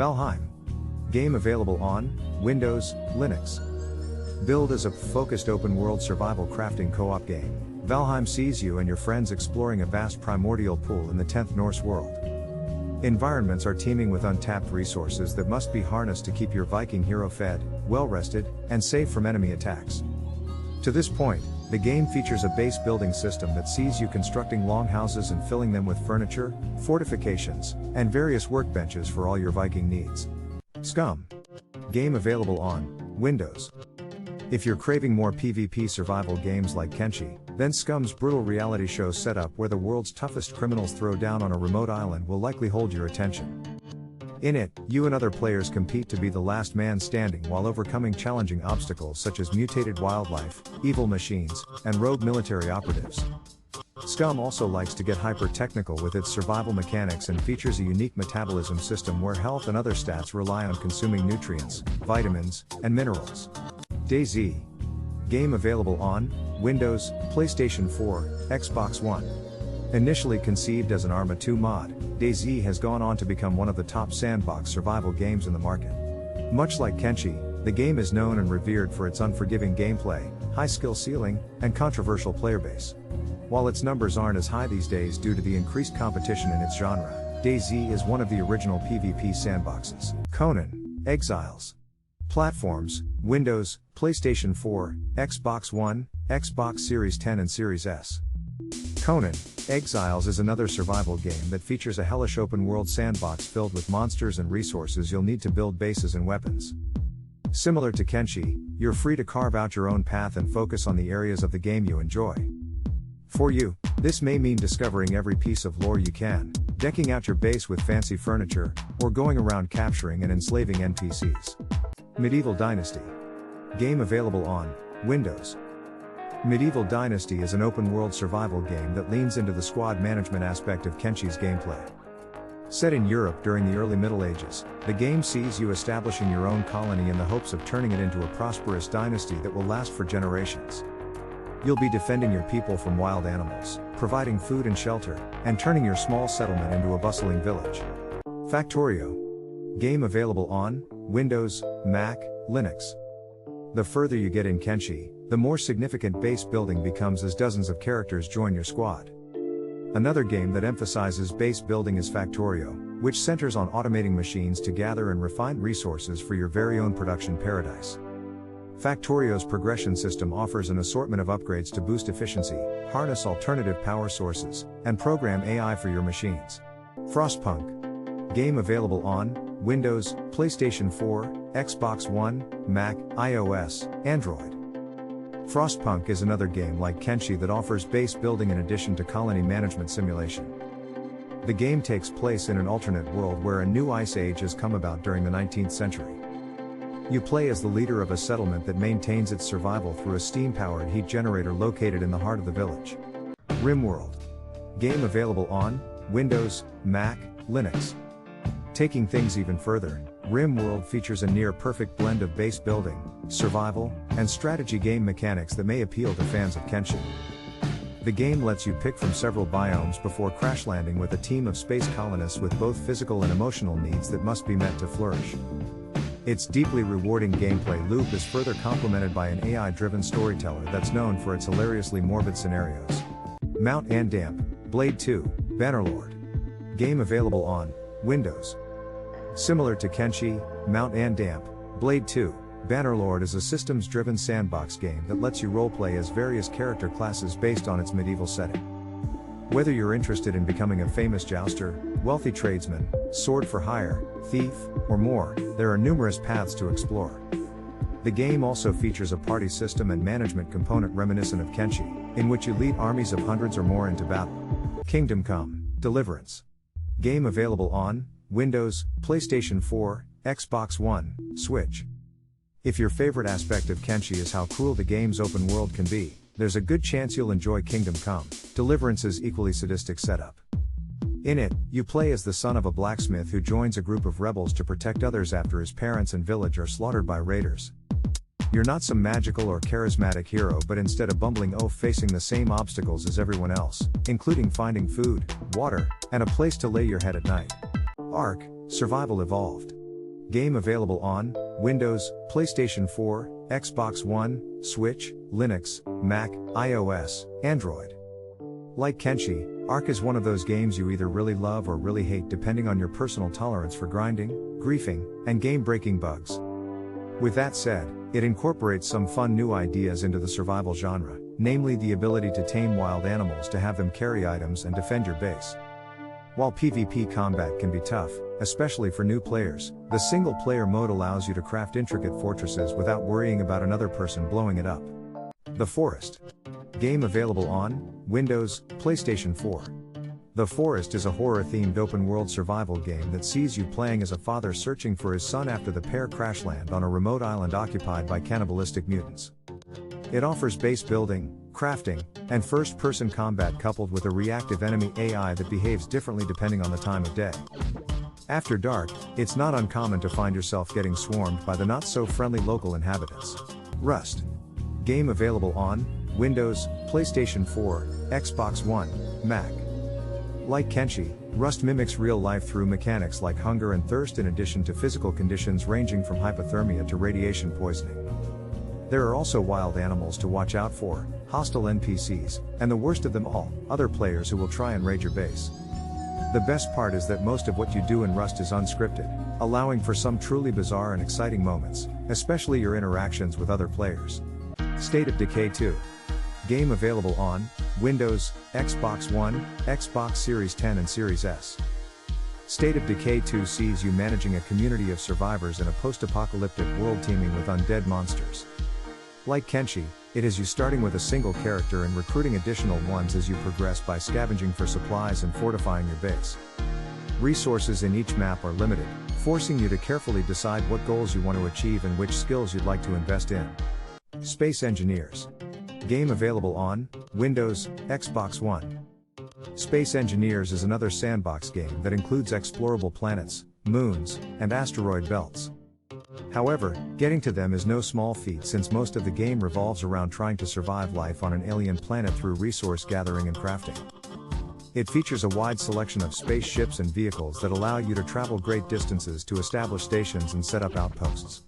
Valheim. Game available on Windows, Linux. Build as a focused open-world survival crafting co-op game. Valheim sees you and your friends exploring a vast primordial pool in the 10th Norse world. Environments are teeming with untapped resources that must be harnessed to keep your Viking hero fed, well-rested, and safe from enemy attacks. To this point, the game features a base building system that sees you constructing longhouses and filling them with furniture, fortifications, and various workbenches for all your Viking needs. SCUM. Game available on Windows. If you're craving more PvP survival games like Kenshi, then SCUM's brutal reality show setup where the world's toughest criminals throw down on a remote island will likely hold your attention. In it, you and other players compete to be the last man standing while overcoming challenging obstacles such as mutated wildlife, evil machines, and rogue military operatives. SCUM also likes to get hyper-technical with its survival mechanics and features a unique metabolism system where health and other stats rely on consuming nutrients, vitamins, and minerals. DayZ. Game available on Windows, PlayStation 4, Xbox One. Initially conceived as an Arma 2 mod, DayZ has gone on to become one of the top sandbox survival games in the market. Much like Kenshi, the game is known and revered for its unforgiving gameplay, high skill ceiling, and controversial player base. While its numbers aren't as high these days due to the increased competition in its genre, DayZ is one of the original PvP sandboxes. Conan Exiles. Platforms: Windows, PlayStation 4, Xbox One, Xbox Series 10 and Series S. Conan Exiles is another survival game that features a hellish open-world sandbox filled with monsters and resources you'll need to build bases and weapons. Similar to Kenshi, you're free to carve out your own path and focus on the areas of the game you enjoy. For you, this may mean discovering every piece of lore you can, decking out your base with fancy furniture, or going around capturing and enslaving NPCs. Medieval Dynasty. Game available on Windows. Medieval Dynasty is an open-world survival game that leans into the squad management aspect of Kenshi's gameplay. Set in Europe during the early Middle Ages, the game sees you establishing your own colony in the hopes of turning it into a prosperous dynasty that will last for generations. You'll be defending your people from wild animals, providing food and shelter, and turning your small settlement into a bustling village. Factorio. Game available on Windows, Mac, Linux. The further you get in Kenshi, the more significant base building becomes as dozens of characters join your squad. Another game that emphasizes base building is Factorio, which centers on automating machines to gather and refine resources for your very own production paradise. Factorio's progression system offers an assortment of upgrades to boost efficiency, harness alternative power sources, and program AI for your machines. Frostpunk. Game available on Windows, PlayStation 4, Xbox One, Mac, iOS, Android. Frostpunk is another game like Kenshi that offers base building in addition to colony management simulation. The game takes place in an alternate world where a new ice age has come about during the 19th century. You play as the leader of a settlement that maintains its survival through a steam-powered heat generator located in the heart of the village. RimWorld. Game available on Windows, Mac, Linux. Taking things even further, RimWorld features a near-perfect blend of base building, survival, and strategy game mechanics that may appeal to fans of Kenshi. The game lets you pick from several biomes before crash landing with a team of space colonists with both physical and emotional needs that must be met to flourish. Its deeply rewarding gameplay loop is further complemented by an AI-driven storyteller that's known for its hilariously morbid scenarios. Mount Blade II Bannerlord. Game available on Windows. Similar to Kenshi, Mount Blade II Bannerlord is a systems-driven sandbox game that lets you roleplay as various character classes based on its medieval setting. Whether you're interested in becoming a famous jouster, wealthy tradesman, sword for hire, thief, or more, there are numerous paths to explore. The game also features a party system and management component reminiscent of Kenshi, in which you lead armies of hundreds or more into battle. Kingdom Come Deliverance. Game available on Windows, PlayStation 4, Xbox One, Switch. If your favorite aspect of Kenshi is how cruel the game's open world can be, there's a good chance you'll enjoy Kingdom Come Deliverance's equally sadistic setup. In it, you play as the son of a blacksmith who joins a group of rebels to protect others after his parents and village are slaughtered by raiders. You're not some magical or charismatic hero but instead a bumbling oaf facing the same obstacles as everyone else, including finding food, water, and a place to lay your head at night. Ark Survival Evolved. Game available on Windows, PlayStation 4, Xbox One, Switch, Linux, Mac, iOS, Android. Like Kenshi, Ark is one of those games you either really love or really hate depending on your personal tolerance for grinding, griefing, and game-breaking bugs. With that said, it incorporates some fun new ideas into the survival genre, namely the ability to tame wild animals to have them carry items and defend your base. While PvP combat can be tough, especially for new players, the single-player mode allows you to craft intricate fortresses without worrying about another person blowing it up. The Forest. Game available on Windows, PlayStation 4. The Forest is a horror-themed open-world survival game that sees you playing as a father searching for his son after the pair crash land on a remote island occupied by cannibalistic mutants. It offers base building, crafting, and first-person combat coupled with a reactive enemy AI that behaves differently depending on the time of day. After dark, it's not uncommon to find yourself getting swarmed by the not-so-friendly local inhabitants. Rust. Game available on Windows, PlayStation 4, Xbox One, Mac. Like Kenshi, Rust mimics real life through mechanics like hunger and thirst in addition to physical conditions ranging from hypothermia to radiation poisoning. There are also wild animals to watch out for, hostile NPCs, and the worst of them all, other players who will try and raid your base. The best part is that most of what you do in Rust is unscripted, allowing for some truly bizarre and exciting moments, especially your interactions with other players. State of Decay 2. Game available on Windows, Xbox One, Xbox Series 10 and Series S. State of Decay 2 sees you managing a community of survivors in a post-apocalyptic world teeming with undead monsters. Like Kenshi, it is you starting with a single character and recruiting additional ones as you progress by scavenging for supplies and fortifying your base. Resources in each map are limited, forcing you to carefully decide what goals you want to achieve and which skills you'd like to invest in. Space Engineers. Game available on Windows, Xbox One. Space Engineers is another sandbox game that includes explorable planets, moons, and asteroid belts. However, getting to them is no small feat since most of the game revolves around trying to survive life on an alien planet through resource gathering and crafting. It features a wide selection of spaceships and vehicles that allow you to travel great distances to establish stations and set up outposts.